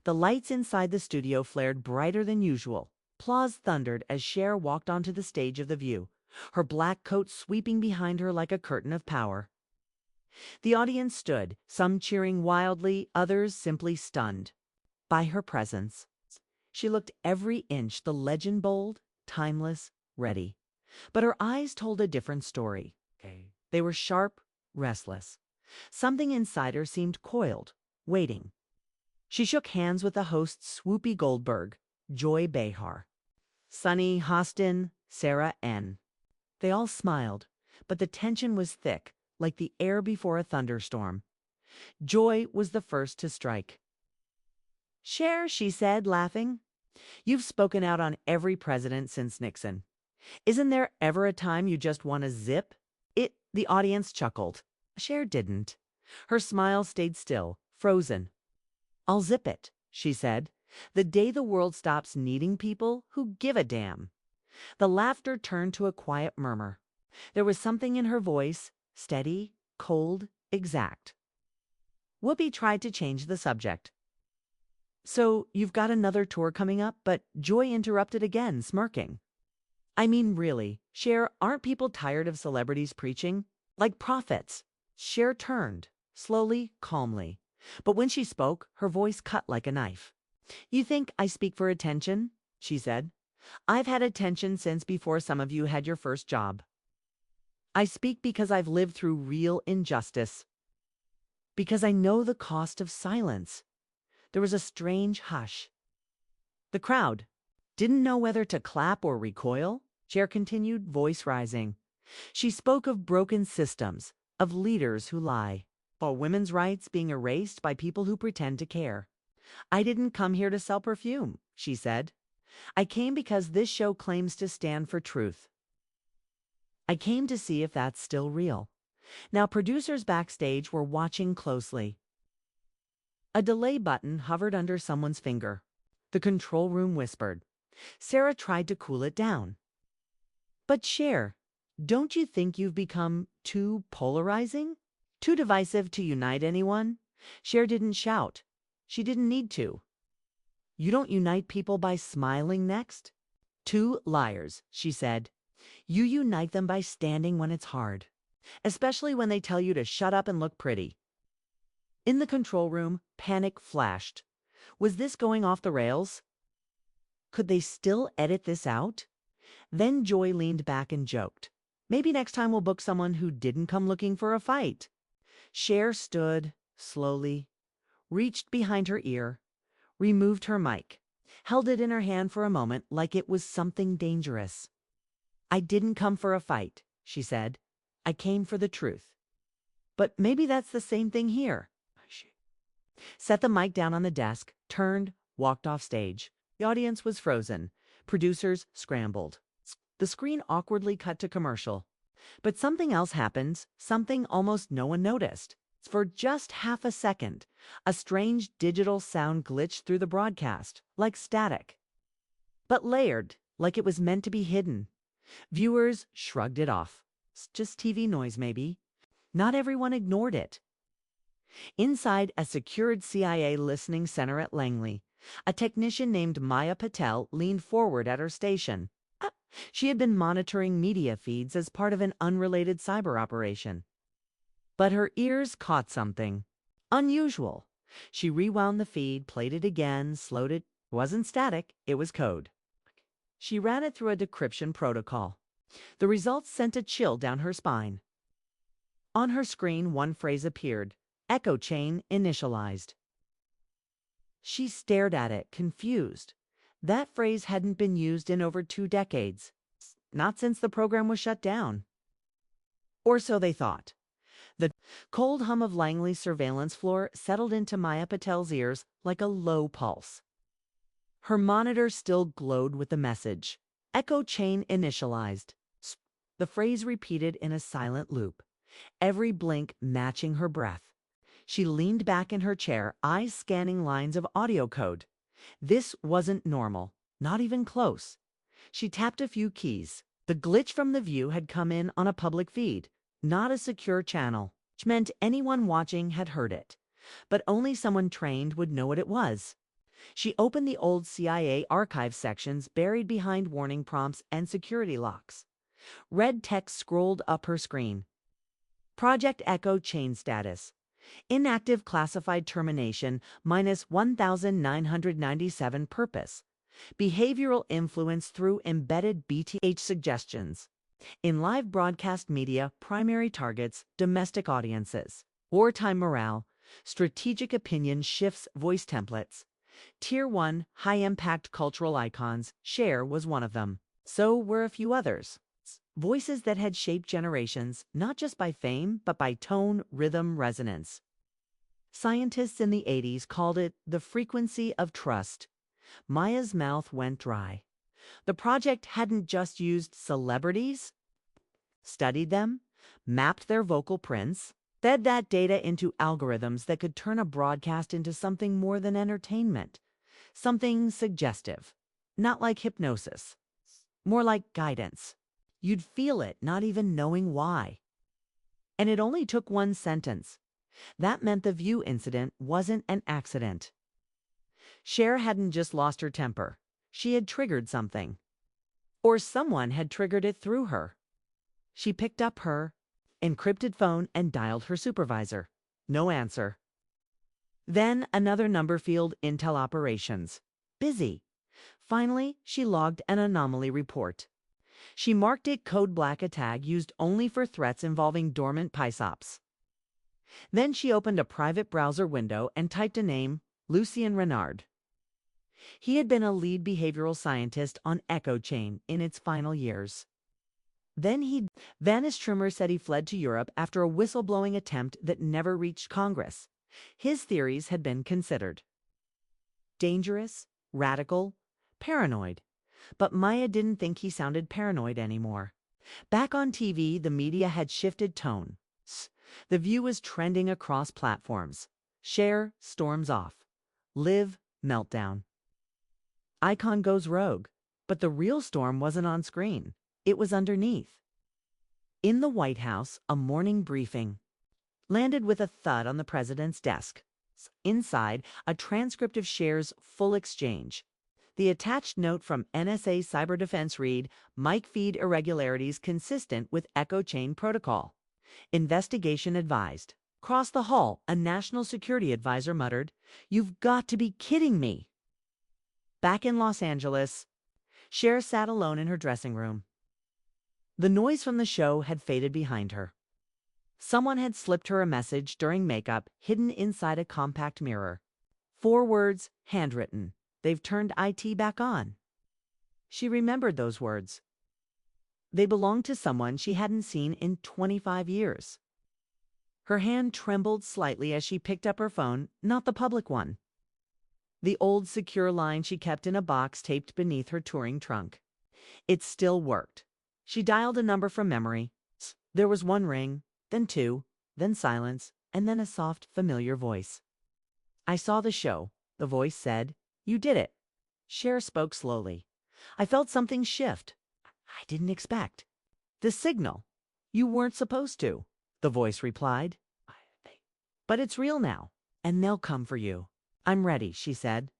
The lights inside the studio flared brighter than usual. Applause thundered as Cher walked onto the stage of The View, her black coat sweeping behind her like a curtain of power. The audience stood, some cheering wildly, others simply stunned by her presence. She looked every inch the legend bold, timeless, ready. But her eyes told a different story. They were sharp, restless. Something inside her seemed coiled, waiting. She shook hands with the hosts Whoopi Goldberg, Joy Behar, Sunny Hostin, Sarah N. They all smiled, but the tension was thick, like the air before a thunderstorm. Joy was the first to strike. "Cher," she said, laughing, "you've spoken out on every president since Nixon. Isn't there ever a time you just want to zip?" The audience chuckled. Cher didn't. Her smile stayed still, frozen. "I'll zip it," she said. "The day the world stops needing people who give a damn." The laughter turned to a quiet murmur. There was something in her voice, steady, cold, exact. Whoopi tried to change the subject. "So, you've got another tour coming up?" But Joy interrupted again, smirking. "I mean, really, Cher, aren't people tired of celebrities preaching? Like prophets?" Cher turned, slowly, calmly. But when she spoke, her voice cut like a knife. "You think I speak for attention?" she said. "I've had attention since before some of you had your first job. I speak because I've lived through real injustice. Because I know the cost of silence." There was a strange hush. The crowd didn't know whether to clap or recoil. Cher continued, voice rising. She spoke of broken systems, of leaders who lie, of women's rights being erased by people who pretend to care. "I didn't come here to sell perfume," she said. "I came because this show claims to stand for truth. I came to see if that's still real." Now, producers backstage were watching closely. A delay button hovered under someone's finger. The control room whispered. Sarah tried to cool it down. "But Cher, don't you think you've become too polarizing? Too divisive to unite anyone?" Cher didn't shout. She didn't need to. "You don't unite people by smiling next?" "Two liars," she said. "You unite them by standing when it's hard. Especially when they tell you to shut up and look pretty." In the control room, panic flashed. Was this going off the rails? Could they still edit this out? Then Joy leaned back and joked. "Maybe next time we'll book someone who didn't come looking for a fight." Cher stood, slowly, reached behind her ear, removed her mic, held it in her hand for a moment like it was something dangerous. "I didn't come for a fight," she said. "I came for the truth." But maybe that's the same thing here. Set the mic down on the desk, turned, walked off stage. The audience was frozen. Producers scrambled. The screen awkwardly cut to commercial. But something else happened, something almost no one noticed. For just half a second, a strange digital sound glitched through the broadcast, like static. But layered, like it was meant to be hidden. Viewers shrugged it off. It's just TV noise, maybe. Not everyone ignored it. Inside a secured CIA listening center at Langley, a technician named Maya Patel leaned forward at her station. She had been monitoring media feeds as part of an unrelated cyber operation. But her ears caught something unusual. She rewound the feed, played it again, slowed it. It wasn't static, it was code. She ran it through a decryption protocol. The results sent a chill down her spine. On her screen, one phrase appeared. Echo chain initialized. She stared at it, confused. That phrase hadn't been used in over 2 decades. Not since the program was shut down. Or so they thought. The cold hum of Langley's surveillance floor settled into Maya Patel's ears like a low pulse. Her monitor still glowed with the message. Echo chain initialized. The phrase repeated in a silent loop, every blink matching her breath. She leaned back in her chair, eyes scanning lines of audio code. This wasn't normal, not even close. She tapped a few keys. The glitch from The View had come in on a public feed, not a secure channel, which meant anyone watching had heard it. But only someone trained would know what it was. She opened the old CIA archive sections buried behind warning prompts and security locks. Red text scrolled up her screen. Project Echo chain status. Inactive classified termination minus 1997 purpose. Behavioral influence through embedded BTH suggestions. In live broadcast media, primary targets, domestic audiences. Wartime morale, strategic opinion shifts voice templates. Tier 1, high-impact cultural icons, Cher was one of them. So were a few others. Voices that had shaped generations, not just by fame, but by tone, rhythm, resonance. Scientists in the 80s called it the frequency of trust. Maya's mouth went dry. The project hadn't just used celebrities, studied them, mapped their vocal prints, fed that data into algorithms that could turn a broadcast into something more than entertainment, something suggestive, not like hypnosis, more like guidance. You'd feel it, not even knowing why. And it only took one sentence. That meant the View incident wasn't an accident. Cher hadn't just lost her temper. She had triggered something. Or someone had triggered it through her. She picked up her encrypted phone and dialed her supervisor. No answer. Then another number field, Intel Operations. Busy. Finally, she logged an anomaly report. She marked it Code Black, a tag used only for threats involving dormant PySops. Then she opened a private browser window and typed a name, Lucien Renard. He had been a lead behavioral scientist on Echo Chain in its final years. Then vanished. Trimmer said he fled to Europe after a whistleblowing attempt that never reached Congress. His theories had been considered dangerous, radical, paranoid. But Maya didn't think he sounded paranoid anymore. Back on TV, the media had shifted tone. The View was trending across platforms. Cher storms off. Live meltdown. Icon goes rogue. But the real storm wasn't on screen. It was underneath. In the White House, a morning briefing landed with a thud on the president's desk. Inside, a transcript of Cher's full exchange. The attached note from NSA Cyber Defense read, mic feed irregularities consistent with Echo Chain protocol. Investigation advised. Across the hall, a national security advisor muttered, "You've got to be kidding me." Back in Los Angeles, Cher sat alone in her dressing room. The noise from the show had faded behind her. Someone had slipped her a message during makeup, hidden inside a compact mirror. 4 words, handwritten. They've turned IT back on. She remembered those words. They belonged to someone she hadn't seen in 25 years. Her hand trembled slightly as she picked up her phone, not the public one. The old secure line she kept in a box taped beneath her touring trunk. It still worked. She dialed a number from memory. There was 1 ring, then 2, then silence, and then a soft, familiar voice. "I saw the show," the voice said. "You did it." Cher spoke slowly. "I felt something shift. I didn't expect. The signal. You weren't supposed to," the voice replied. "But it's real now, and they'll come for you." "I'm ready," she said.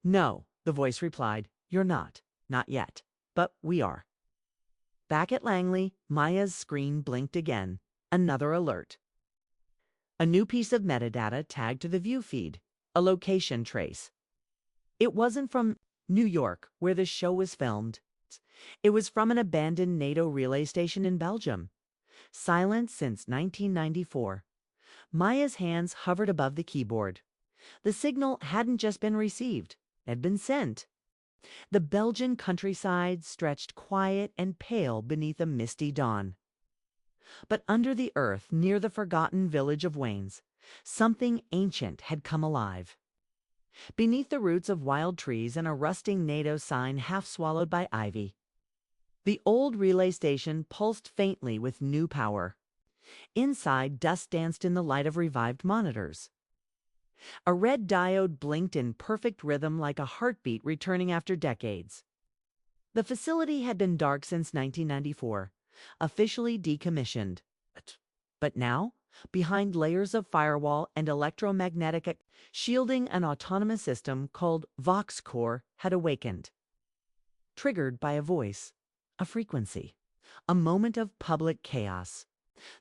"No," the voice replied. "You're not. Not yet. But we are." Back at Langley, Maya's screen blinked again. Another alert. A new piece of metadata tagged to the View feed. A location trace. It wasn't from New York, where the show was filmed. It was from an abandoned NATO relay station in Belgium. Silent since 1994. Maya's hands hovered above the keyboard. The signal hadn't just been received. It had been sent. The Belgian countryside stretched quiet and pale beneath a misty dawn. But under the earth, near the forgotten village of Waynes, something ancient had come alive. Beneath the roots of wild trees and a rusting NATO sign half swallowed by ivy, the old relay station pulsed faintly with new power. Inside, dust danced in the light of revived monitors. A red diode blinked in perfect rhythm like a heartbeat returning after decades. The facility had been dark since 1994, officially decommissioned. But now, behind layers of firewall and electromagnetic shielding. An autonomous system called Vox Core had awakened, triggered by a voice, a frequency, a moment of public chaos.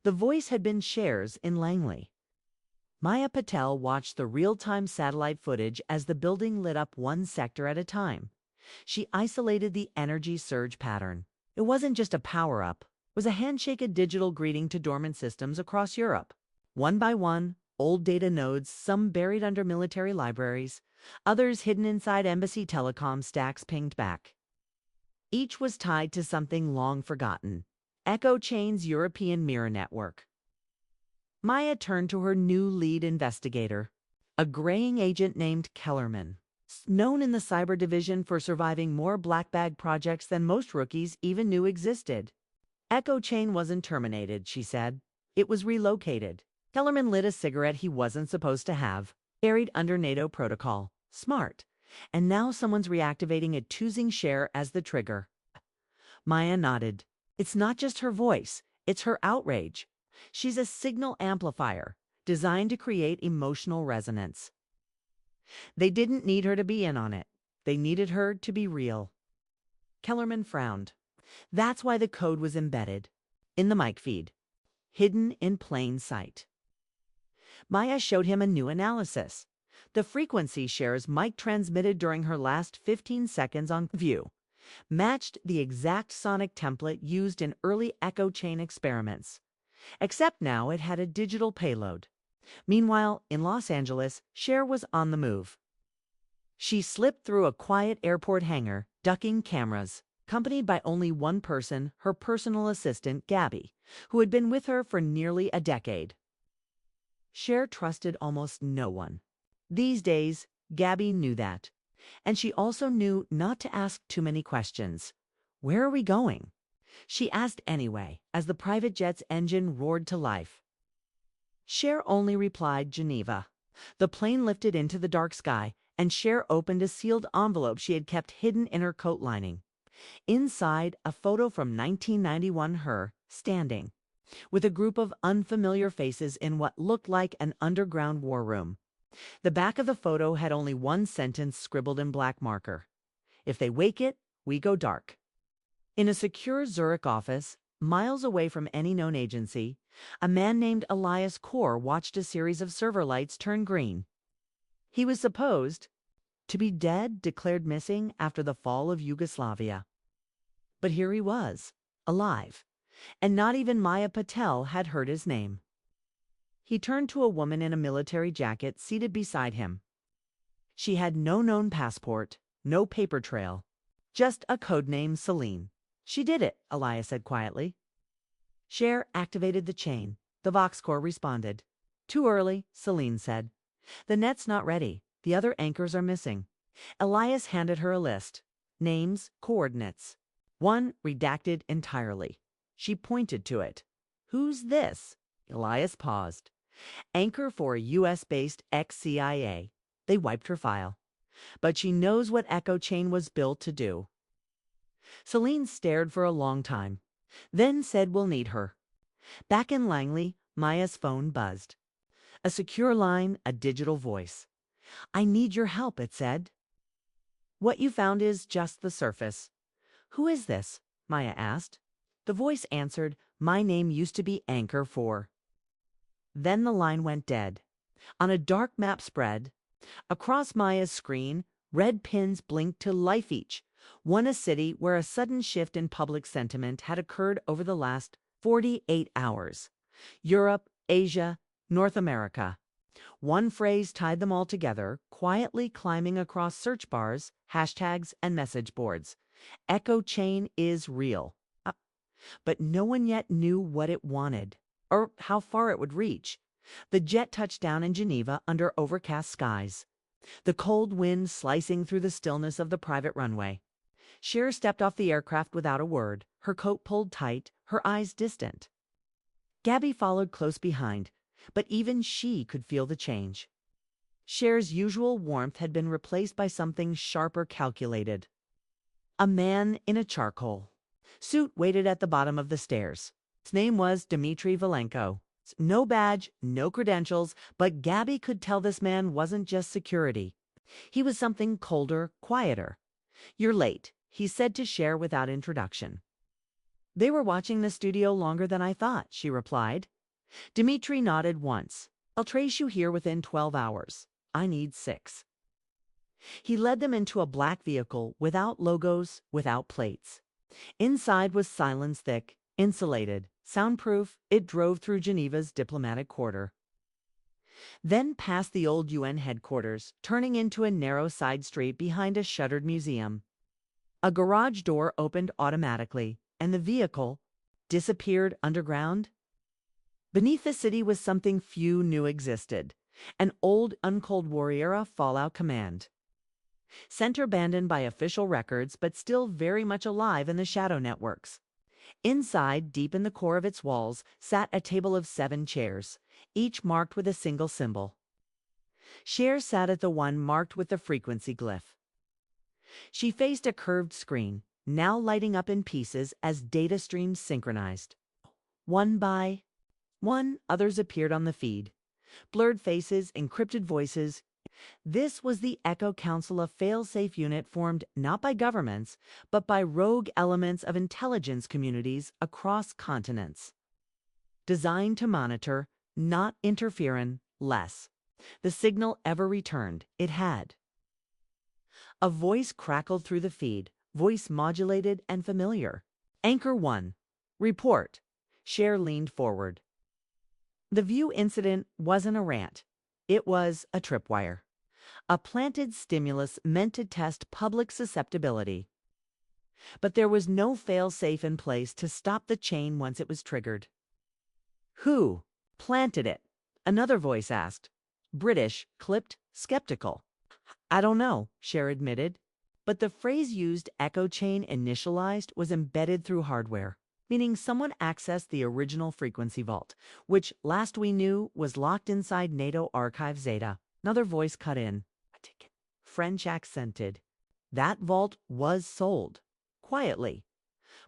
The voice had been Cher's in Langley. Maya Patel watched the real-time satellite footage as the building lit up one sector at a time. She isolated the energy surge pattern. It wasn't just a power-up. It was a handshake, a digital greeting to dormant systems across Europe. One by one, old data nodes, some buried under military libraries, others hidden inside embassy telecom stacks, pinged back. Each was tied to something long forgotten. Echo Chain's European mirror network. Maya turned to her new lead investigator, a graying agent named Kellerman, known in the cyber division for surviving more black bag projects than most rookies even knew existed. Echo Chain wasn't terminated, she said. It was relocated. Kellerman lit a cigarette he wasn't supposed to have, buried under NATO protocol. Smart. And now someone's reactivating it, choosing Cher as the trigger. Maya nodded. It's not just her voice, it's her outrage. She's a signal amplifier, designed to create emotional resonance. They didn't need her to be in on it. They needed her to be real. Kellerman frowned. That's why the code was embedded in the mic feed, hidden in plain sight. Maya showed him a new analysis. The frequency Cher's mic transmitted during her last 15 seconds on view matched the exact sonic template used in early echo chain experiments, except now it had a digital payload. Meanwhile, in Los Angeles, Cher was on the move. She slipped through a quiet airport hangar, ducking cameras, accompanied by only one person, her personal assistant, Gabby, who had been with her for nearly a decade. Cher trusted almost no one. These days, Gabby knew that. And she also knew not to ask too many questions. Where are we going? She asked anyway, as the private jet's engine roared to life. Cher only replied Geneva. The plane lifted into the dark sky, and Cher opened a sealed envelope she had kept hidden in her coat lining. Inside, a photo from 1991, her, standing, with a group of unfamiliar faces in what looked like an underground war room. The back of the photo had only one sentence scribbled in black marker. If they wake it, we go dark. In a secure Zurich office, miles away from any known agency, a man named Elias Kaur watched a series of server lights turn green. He was supposed to be dead, declared missing after the fall of Yugoslavia. But here he was, alive, and not even Maya Patel had heard his name. He turned to a woman in a military jacket seated beside him. She had no known passport, no paper trail, just a codename, Celine. She did it, Elias said quietly. Cher activated the chain. The Vox Core responded. Too early, Celine said. The net's not ready. The other anchors are missing. Elias handed her a list. Names, coordinates. One redacted entirely. She pointed to it. Who's this? Elias paused. Anchor for a US-based ex-CIA. They wiped her file. But she knows what Echo Chain was built to do. Celine stared for a long time, then said we'll need her. Back in Langley, Maya's phone buzzed. A secure line, a digital voice. I need your help, it said. What you found is just the surface. Who is this? Maya asked. The voice answered, my name used to be Anchor 4. Then the line went dead. On a dark map spread, across Maya's screen, red pins blinked to life each, one a city where a sudden shift in public sentiment had occurred over the last 48 hours. Europe, Asia, North America. One phrase tied them all together, quietly climbing across search bars, hashtags, and message boards. Echo Chain is real. But no one yet knew what it wanted, or how far it would reach. The jet touched down in Geneva under overcast skies, the cold wind slicing through the stillness of the private runway. Cher stepped off the aircraft without a word, her coat pulled tight, her eyes distant. Gabby followed close behind, but even she could feel the change. Cher's usual warmth had been replaced by something sharper, calculated. A man in a charcoal suit waited at the bottom of the stairs. His name was Dmitry Valenko. No badge, no credentials, but Gabby could tell this man wasn't just security. He was something colder, quieter. "You're late," he said to Cher without introduction. "They were watching the studio longer than I thought," she replied. Dmitri nodded once. "I'll trace you here within 12 hours. I need 6. He led them into a black vehicle without logos, without plates. Inside was silence thick, insulated, soundproof. It drove through Geneva's diplomatic quarter. Then past the old UN headquarters, turning into a narrow side street behind a shuttered museum. A garage door opened automatically, and the vehicle disappeared underground. Beneath the city was something few knew existed, an old untold war-era Fallout command. Center abandoned by official records, but still very much alive in the shadow networks. Inside, deep in the core of its walls, sat a table of 7 chairs, each marked with a single symbol. Cher sat at the one marked with the frequency glyph. She faced a curved screen, now lighting up in pieces as data streams synchronized. One by one, others appeared on the feed. Blurred faces, encrypted voices. This was the Echo Council, a fail-safe unit formed not by governments, but by rogue elements of intelligence communities across continents. Designed to monitor, not interfere, less. The signal ever returned. It had. A voice crackled through the feed, voice modulated and familiar. "Anchor 1. Report." Cher leaned forward. The View incident wasn't a rant. It was a tripwire. A planted stimulus meant to test public susceptibility. But there was no fail-safe in place to stop the chain once it was triggered. "Who planted it?" another voice asked. British, clipped, skeptical. "I don't know," Cher admitted. But the phrase used, echo chain initialized, was embedded through hardware, meaning someone accessed the original frequency vault, which, last we knew, was locked inside NATO Archive Zeta. Another voice cut in. French accented. That vault was sold. Quietly.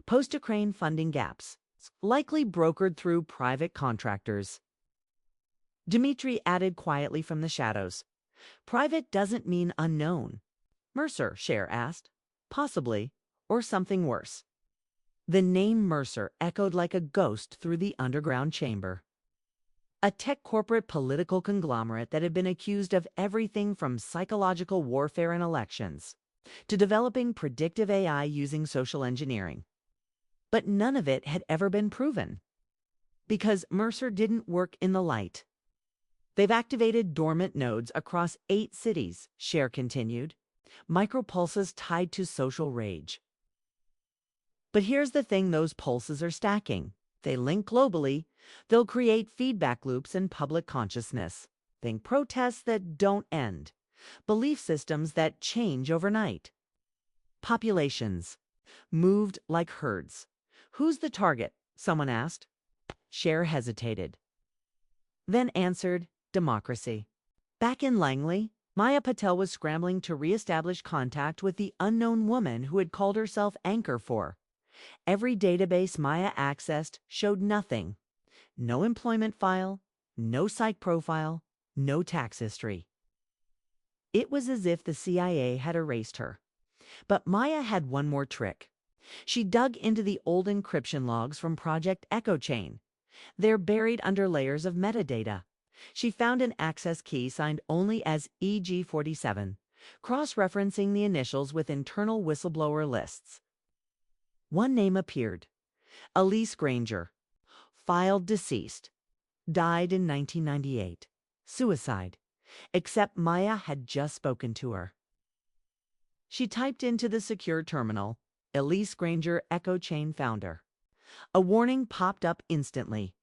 Post-Ukraine funding gaps. Likely brokered through private contractors. Dmitri added quietly from the shadows. "Private doesn't mean unknown." "Mercer?" Cher asked. "Possibly. Or something worse." The name Mercer echoed like a ghost through the underground chamber. A tech corporate political conglomerate that had been accused of everything from psychological warfare in elections to developing predictive AI using social engineering. But none of it had ever been proven. Because Mercer didn't work in the light. "They've activated dormant nodes across 8 cities, Cher continued. Micropulses tied to social rage. But here's the thing, those pulses are stacking. They link globally. They'll create feedback loops in public consciousness. Think protests that don't end. Belief systems that change overnight. Populations. Moved like herds. "Who's the target?" someone asked. Cher hesitated. Then answered, "Democracy." Back in Langley, Maya Patel was scrambling to reestablish contact with the unknown woman who had called herself Anchor 4. Every database Maya accessed showed nothing. No employment file, no psych profile, no tax history. It was as if the CIA had erased her. But Maya had one more trick. She dug into the old encryption logs from Project Echo Chain. They're buried under layers of metadata. She found an access key signed only as EG47, cross-referencing the initials with internal whistleblower lists. One name appeared. Elise Granger. Filed deceased. Died in 1998. Suicide. Except Maya had just spoken to her. She typed into the secure terminal, "Elise Granger, Echo Chain founder." A warning popped up instantly.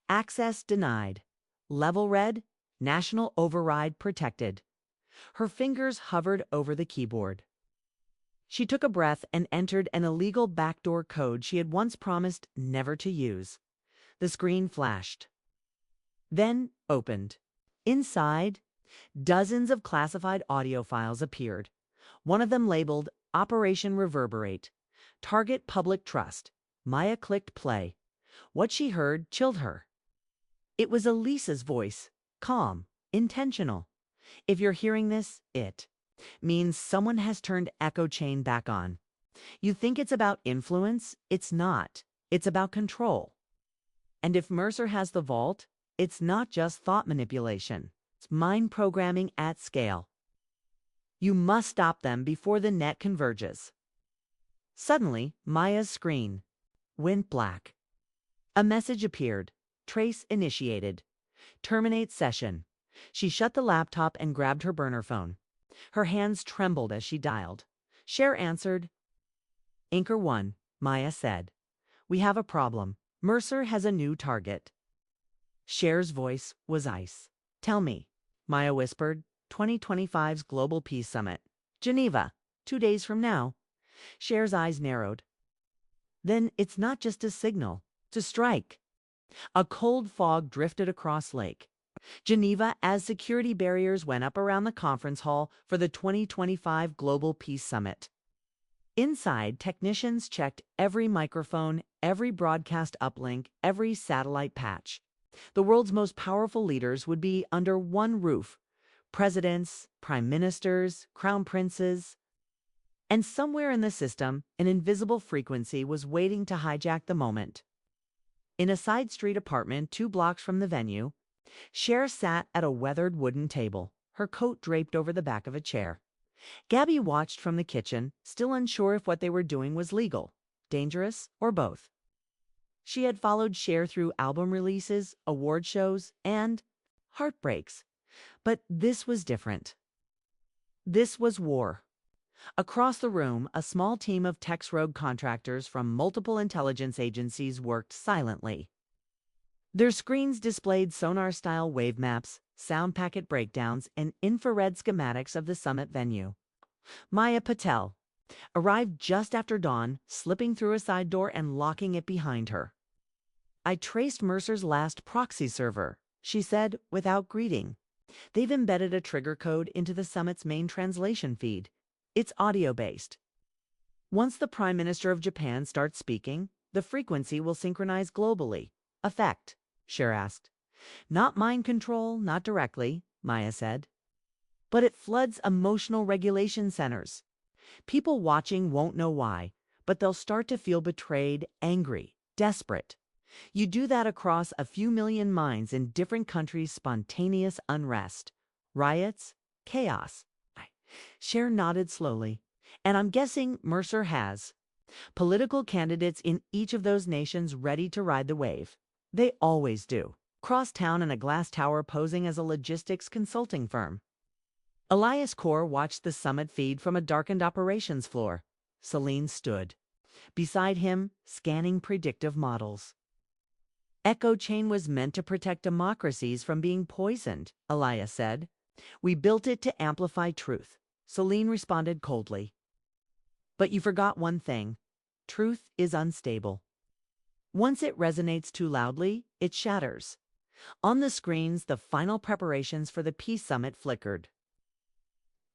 "Access denied. Level red, national override protected." Her fingers hovered over the keyboard. She took a breath and entered an illegal backdoor code she had once promised never to use. The screen flashed. Then opened. Inside, dozens of classified audio files appeared. One of them labeled Operation Reverberate. Target public trust. Maya clicked play. What she heard chilled her. It was Elisa's voice, calm, intentional. If you're hearing this, it means someone has turned Echo Chain back on. You think it's about influence? It's not. It's about control. And if Mercer has the vault, it's not just thought manipulation. It's mind programming at scale. You must stop them before the net converges. Suddenly, Maya's screen went black. A message appeared. Trace initiated. Terminate session. She shut the laptop and grabbed her burner phone. Her hands trembled as she dialed. Cher answered. Anchor 1, Maya said. We have a problem. Mercer has a new target. Cher's voice was ice. Tell me, Maya whispered. 2025's Global Peace Summit. Geneva, 2 days from now. Cher's eyes narrowed. Then it's not just a signal. It's a strike. A cold fog drifted across Lake Geneva as security barriers went up around the conference hall for the 2025 Global Peace Summit. Inside, technicians checked every microphone, every broadcast uplink, every satellite patch. The world's most powerful leaders would be under one roof. Presidents, prime ministers, crown princes. And somewhere in the system, an invisible frequency was waiting to hijack the moment. In a side street apartment 2 blocks from the venue, Cher sat at a weathered wooden table, her coat draped over the back of a chair. Gabby watched from the kitchen, still unsure if what they were doing was legal, dangerous, or both. She had followed Cher through album releases, award shows, and heartbreaks. But this was different. This was war. Across the room, a small team of Tech's rogue contractors from multiple intelligence agencies worked silently. Their screens displayed sonar-style wave maps, sound packet breakdowns, and infrared schematics of the summit venue. Maya Patel arrived just after dawn, slipping through a side door and locking it behind her. I traced Mercer's last proxy server, she said without greeting. They've embedded a trigger code into the summit's main translation feed. It's audio-based. Once the Prime Minister of Japan starts speaking, the frequency will synchronize globally. Effect, Cher asked. Not mind control, not directly, Maya said. But it floods emotional regulation centers. People watching won't know why, but they'll start to feel betrayed, angry, desperate. You do that across a few million minds in different countries' spontaneous unrest, riots, chaos. Cher nodded slowly. And I'm guessing Mercer has political candidates in each of those nations ready to ride the wave. They always do. Cross town in a glass tower posing as a logistics consulting firm. Elias Corr watched the summit feed from a darkened operations floor. Celine stood beside him, scanning predictive models. Echo Chain was meant to protect democracies from being poisoned, Elias said. We built it to amplify truth. Celine responded coldly. But you forgot one thing. Truth is unstable. Once it resonates too loudly, it shatters. On the screens, the final preparations for the Peace Summit flickered.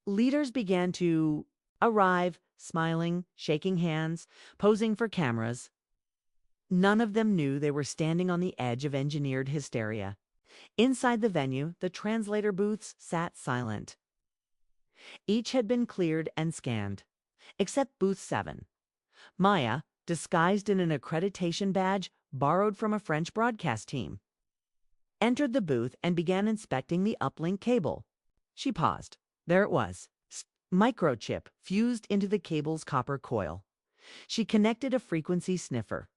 Leaders began to arrive, smiling, shaking hands, posing for cameras. None of them knew they were standing on the edge of engineered hysteria. Inside the venue, the translator booths sat silent. Each had been cleared and scanned, except booth 7. Maya, disguised in an accreditation badge borrowed from a French broadcast team, entered the booth and began inspecting the uplink cable. She paused. There it was, microchip fused into the cable's copper coil. She connected a frequency sniffer.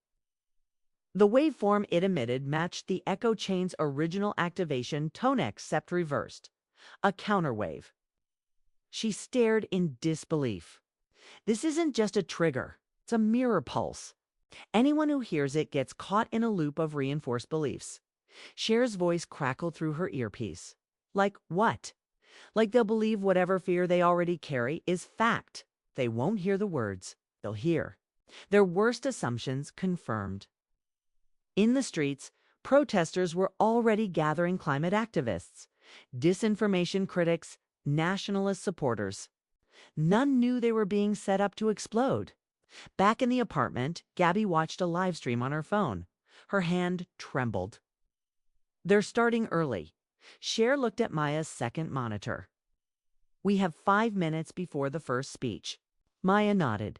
The waveform it emitted matched the Echo Chain's original activation tone except reversed, a counterwave. She stared in disbelief. This isn't just a trigger, it's a mirror pulse. Anyone who hears it gets caught in a loop of reinforced beliefs. Cher's voice crackled through her earpiece. Like what? Like they'll believe whatever fear they already carry is fact. They won't hear the words, they'll hear their worst assumptions confirmed. In the streets, protesters were already gathering climate activists, disinformation critics, nationalist supporters. None knew they were being set up to explode. Back in the apartment, Gabby watched a live stream on her phone. Her hand trembled. They're starting early. Cher looked at Maya's second monitor. We have 5 minutes before the first speech. Maya nodded.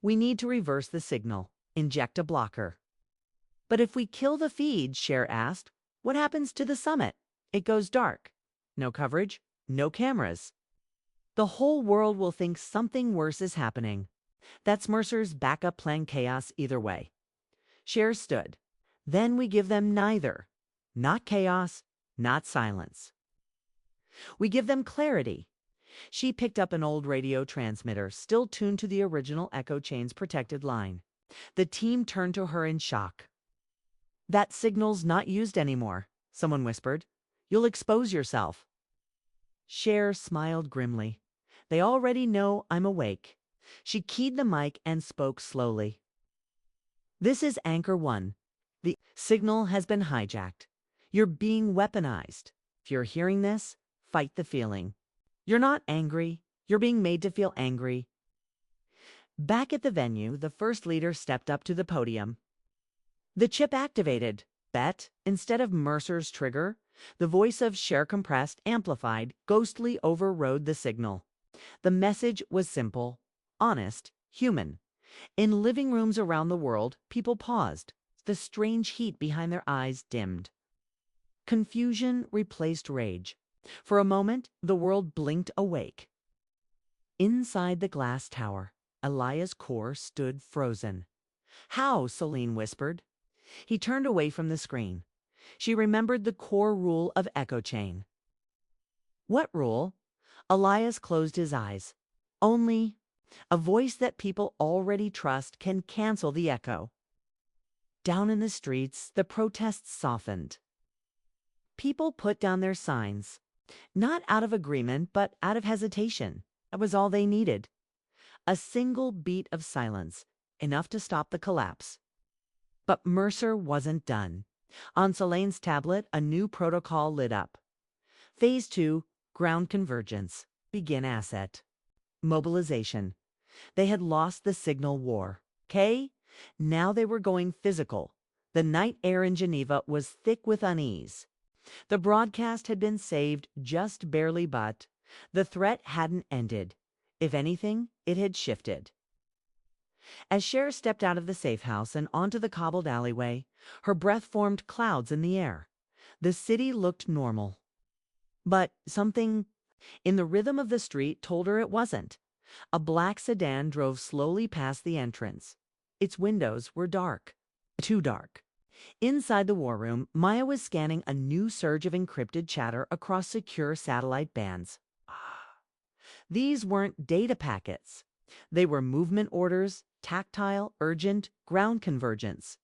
We need to reverse the signal. Inject a blocker. But if we kill the feed, Cher asked, what happens to the summit? It goes dark. No coverage, no cameras. The whole world will think something worse is happening. That's Mercer's backup plan chaos either way. Cher stood. Then we give them neither. Not chaos, not silence. We give them clarity. She picked up an old radio transmitter, still tuned to the original Echo Chain's protected line. The team turned to her in shock. That signal's not used anymore, someone whispered. You'll expose yourself. Cher smiled grimly. They already know I'm awake. She keyed the mic and spoke slowly. This is Anchor 1. The signal has been hijacked. You're being weaponized. If you're hearing this, fight the feeling. You're not angry. You're being made to feel angry. Back at the venue, the first leader stepped up to the podium. The chip activated. Bet, instead of Mercer's trigger, the voice of Cher compressed, amplified, ghostly overrode the signal. The message was simple, honest, human. In living rooms around the world, people paused. The strange heat behind their eyes dimmed. Confusion replaced rage. For a moment, the world blinked awake. Inside the glass tower, Elias' core stood frozen. How? Celine whispered. He turned away from the screen. She remembered the core rule of Echo Chain. What rule? Elias closed his eyes. Only a voice that people already trust can cancel the echo. Down in the streets, the protests softened. People put down their signs, not out of agreement, but out of hesitation. That was all they needed. A single beat of silence, enough to stop the collapse. But Mercer wasn't done. On Celine's tablet, a new protocol lit up. Phase 2, ground convergence. Begin asset. Mobilization. They had lost the signal war. Okay? Now they were going physical. The night air in Geneva was thick with unease. The broadcast had been saved just barely, but the threat hadn't ended. If anything, it had shifted. As Cher stepped out of the safe house and onto the cobbled alleyway, her breath formed clouds in the air. The city looked normal. But something in the rhythm of the street told her it wasn't. A black sedan drove slowly past the entrance. Its windows were dark. Too dark. Inside the war room, Maya was scanning a new surge of encrypted chatter across secure satellite bands. These weren't data packets. They were movement orders, tactile, urgent, ground convergence.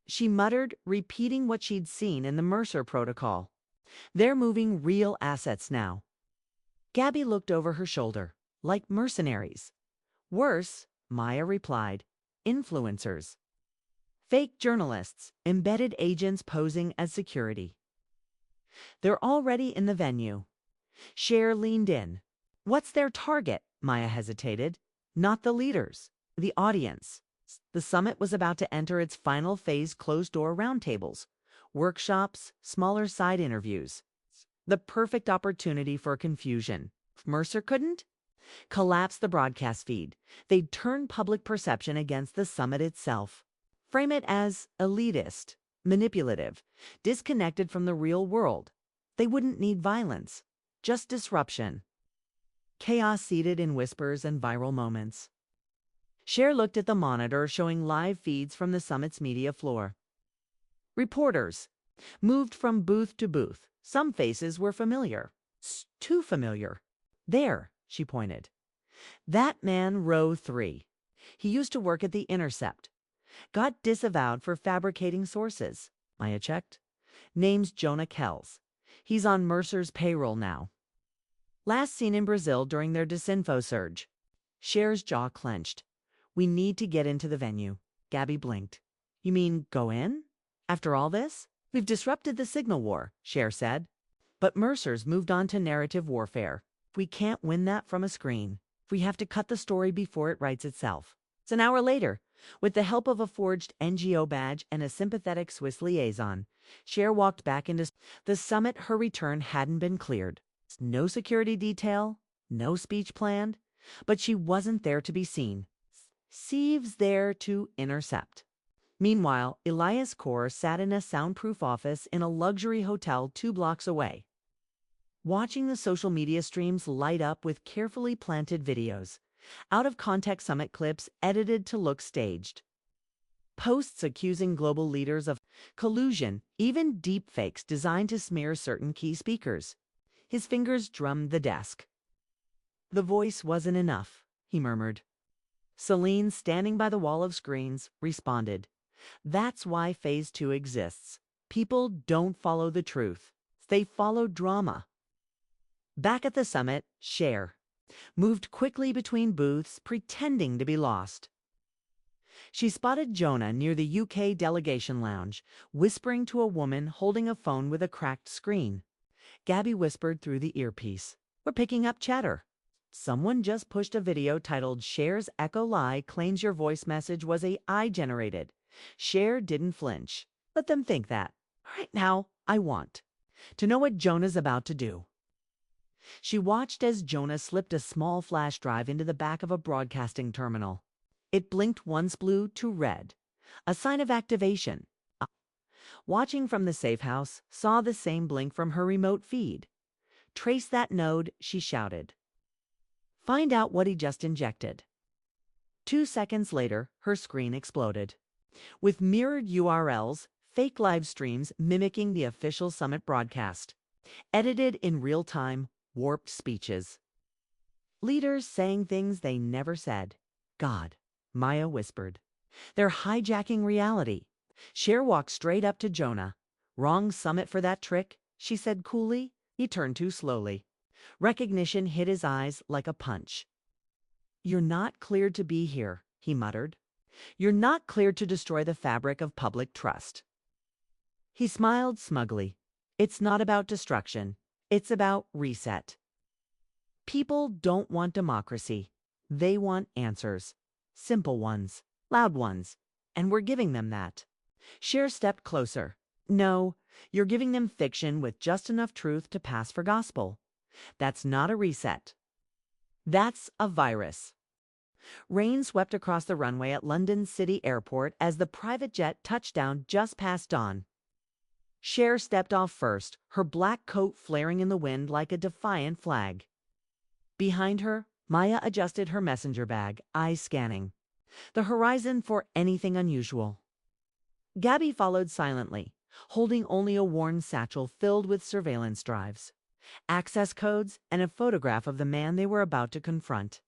She muttered, repeating what she'd seen in the Mercer protocol. They're moving real assets now. Gabby looked over her shoulder, like mercenaries. Worse, Maya replied, influencers. Fake journalists, embedded agents posing as security. They're already in the venue. Cher leaned in. What's their target? Maya hesitated. Not the leaders, the audience. The summit was about to enter its final phase, closed-door roundtables, workshops, smaller side interviews. The perfect opportunity for confusion. If Mercer couldn't collapse the broadcast feed, they'd turn public perception against the summit itself. Frame it as elitist, manipulative, disconnected from the real world. They wouldn't need violence, just disruption. Chaos seeded in whispers and viral moments. Cher looked at the monitor showing live feeds from the summit's media floor. Reporters moved from booth to booth. Some faces were familiar. Too familiar. There, she pointed. That man, row 3. He used to work at The Intercept. Got disavowed for fabricating sources. Maya checked. Name's Jonah Kells. He's on Mercer's payroll now. Last seen in Brazil during their disinfo surge. Cher's jaw clenched. We need to get into the venue. Gabby blinked. You mean go in? After all this? We've disrupted the signal war, Cher said. But Mercer's moved on to narrative warfare. We can't win that from a screen. We have to cut the story before it writes itself. An hour later, with the help of a forged NGO badge and a sympathetic Swiss liaison, Cher walked back into the summit. Her return hadn't been cleared. No security detail, no speech planned, but she wasn't there to be seen. Sieves there to intercept. Meanwhile, Elias Kaur sat in a soundproof office in a luxury hotel 2 blocks away, watching the social media streams light up with carefully planted videos, out-of-context summit clips edited to look staged. Posts accusing global leaders of collusion, even deepfakes designed to smear certain key speakers. His fingers drummed the desk. The voice wasn't enough, he murmured. Celine, standing by the wall of screens, responded. That's why Phase 2 exists. People don't follow the truth. They follow drama. Back at the summit, Cher moved quickly between booths, pretending to be lost. She spotted Jonah near the UK delegation lounge, whispering to a woman holding a phone with a cracked screen. Gabby whispered through the earpiece, "We're picking up chatter. Someone just pushed a video titled Cher's Echo Lie claims your voice message was AI generated." Cher didn't flinch. Let them think that. Right now, I want to know what Jonah's about to do. She watched as Jonah slipped a small flash drive into the back of a broadcasting terminal. It blinked once blue to red, a sign of activation. Watching from the safe house, saw the same blink from her remote feed. "Trace that node," she shouted. "Find out what he just injected." 2 seconds later, her screen exploded, with mirrored URLs, fake live streams mimicking the official summit broadcast, edited in real time, warped speeches. Leaders saying things they never said. "God," Maya whispered. "They're hijacking reality." Cher walked straight up to Jonah. "Wrong summit for that trick," she said coolly. He turned too slowly. Recognition hit his eyes like a punch. "You're not cleared to be here," he muttered. "You're not cleared to destroy the fabric of public trust." He smiled smugly. "It's not about destruction. It's about reset." People don't want democracy. They want answers. Simple ones, loud ones. And we're giving them that. Cher stepped closer. "No, you're giving them fiction with just enough truth to pass for gospel. That's not a reset. That's a virus." Rain swept across the runway at London City Airport as the private jet touched down just past dawn. Cher stepped off first, her black coat flaring in the wind like a defiant flag. Behind her, Maya adjusted her messenger bag, eyes scanning the horizon for anything unusual. Gabby followed silently, holding only a worn satchel filled with surveillance drives, access codes, and a photograph of the man they were about to confront.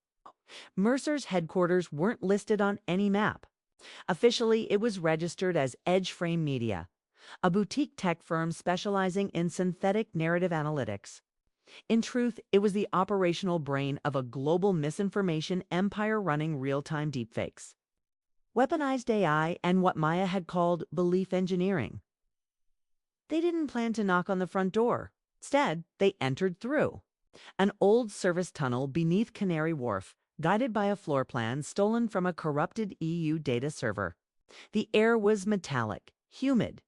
Mercer's headquarters weren't listed on any map. Officially, it was registered as Edge Frame Media, a boutique tech firm specializing in synthetic narrative analytics. In truth, it was the operational brain of a global misinformation empire running real-time deepfakes, weaponized AI, and what Maya had called belief engineering. They didn't plan to knock on the front door. Instead, they entered through an old service tunnel beneath Canary Wharf, guided by a floor plan stolen from a corrupted EU data server. The air was metallic, humid.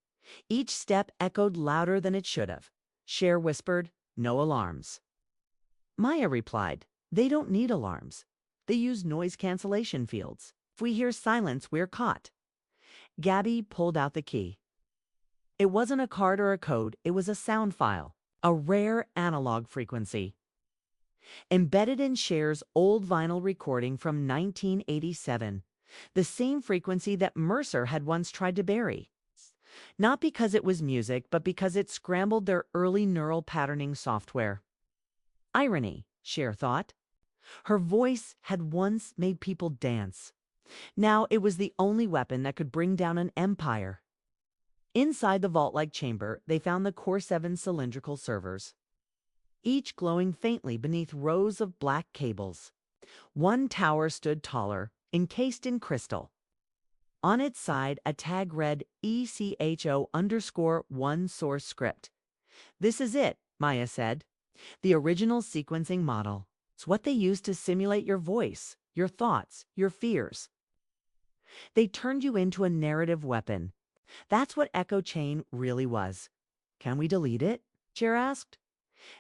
Each step echoed louder than it should have. Cher whispered, "No alarms." Maya replied, "They don't need alarms. They use noise cancellation fields. If we hear silence, we're caught." Gabby pulled out the key. It wasn't a card or a code, it was a sound file, a rare analog frequency. Embedded in Cher's old vinyl recording from 1987, the same frequency that Mercer had once tried to bury. Not because it was music, but because it scrambled their early neural patterning software. Irony, Cher thought. Her voice had once made people dance. Now it was the only weapon that could bring down an empire. Inside the vault-like chamber, they found the Core 7 cylindrical servers, each glowing faintly beneath rows of black cables. One tower stood taller, encased in crystal. On its side, a tag read ECHO_1 source script. "This is it," Maya said. "The original sequencing model. It's what they use to simulate your voice, your thoughts, your fears. They turned you into a narrative weapon. That's what echo chain really was. Can we delete it? Cher asked.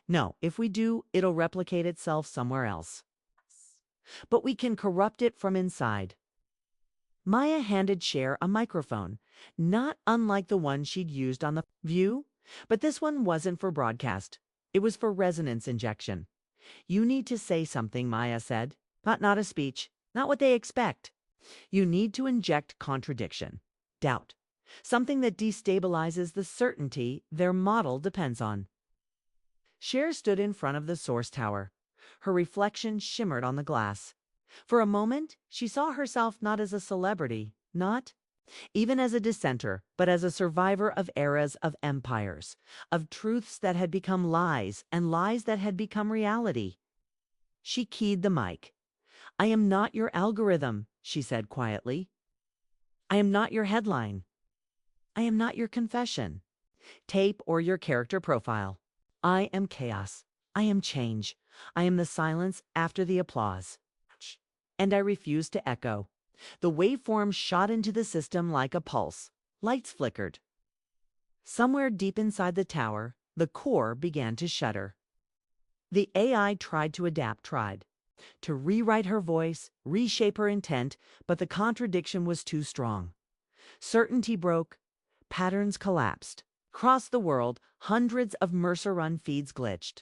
No, if we do, it'll replicate itself somewhere else. But we can corrupt it from inside. Maya handed Cher a microphone, not unlike the one she'd used on The View, but this one wasn't for broadcast. It was for resonance injection. You need to say something, Maya said, but not a speech, not what they expect. You need to inject contradiction, doubt, something that destabilizes the certainty their model depends on. Cher stood in front of the source tower. Her reflection shimmered on the glass. For a moment, she saw herself not as a celebrity, not even as a dissenter, but as a survivor of eras of empires, of truths that had become lies and lies that had become reality. She keyed the mic. I am not your algorithm, she said quietly. I am not your headline. I am not your confession, tape, or your character profile. I am chaos. I am change. I am the silence after the applause. And I refuse to echo. The waveform shot into the system like a pulse. Lights flickered. Somewhere deep inside the tower, the core began to shudder. The AI tried to adapt, to rewrite her voice, reshape her intent, but the contradiction was too strong. Certainty broke, patterns collapsed. Across the world, hundreds of Mercer-run feeds glitched.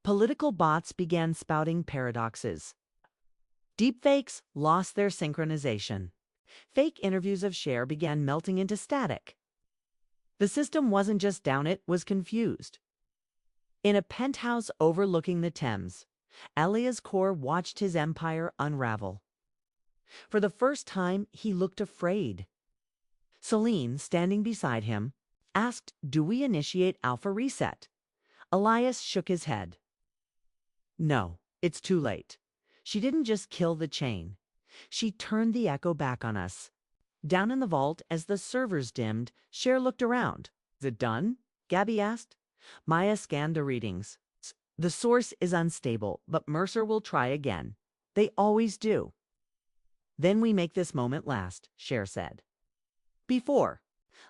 Political bots began spouting paradoxes. Deepfakes lost their synchronization. Fake interviews of Cher began melting into static. The system wasn't just down, it was confused. In a penthouse overlooking the Thames, Elia's core watched his empire unravel. For the first time, he looked afraid. Celine, standing beside him, asked, "Do we initiate Alpha Reset?" Elias shook his head. No, it's too late. She didn't just kill the chain. She turned the echo back on us. Down in the vault, as the servers dimmed, Cher looked around. Is it done? Gabby asked. Maya scanned the readings. The source is unstable, but Mercer will try again. They always do. Then we make this moment last, Cher said. Before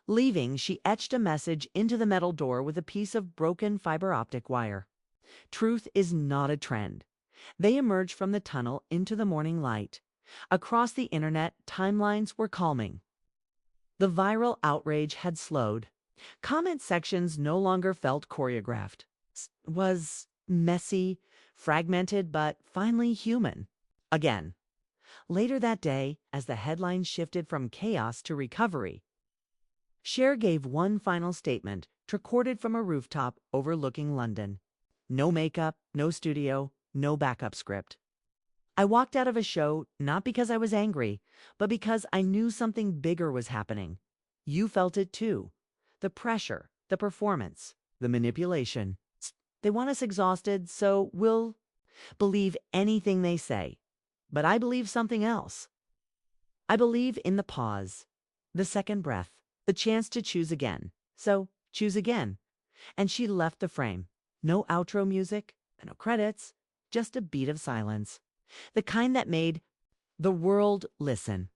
leaving, she etched a message into the metal door with a piece of broken fiber optic wire. Truth is not a trend. They emerged from the tunnel into the morning light. Across the internet, timelines were calming. The viral outrage had slowed. Comment sections no longer felt choreographed. Was messy, fragmented, but finally human. Again. Later that day, as the headlines shifted from chaos to recovery, Cher gave one final statement, recorded from a rooftop overlooking London. No makeup, no studio, no backup script. I walked out of a show not because I was angry, but because I knew something bigger was happening. You felt it too. The pressure, the performance, the manipulation. They want us exhausted, so we'll believe anything they say. But I believe something else. I believe in the pause, the second breath, the chance to choose again. So choose again. And she left the frame. No outro music, no credits, just a beat of silence. The kind that made the world listen.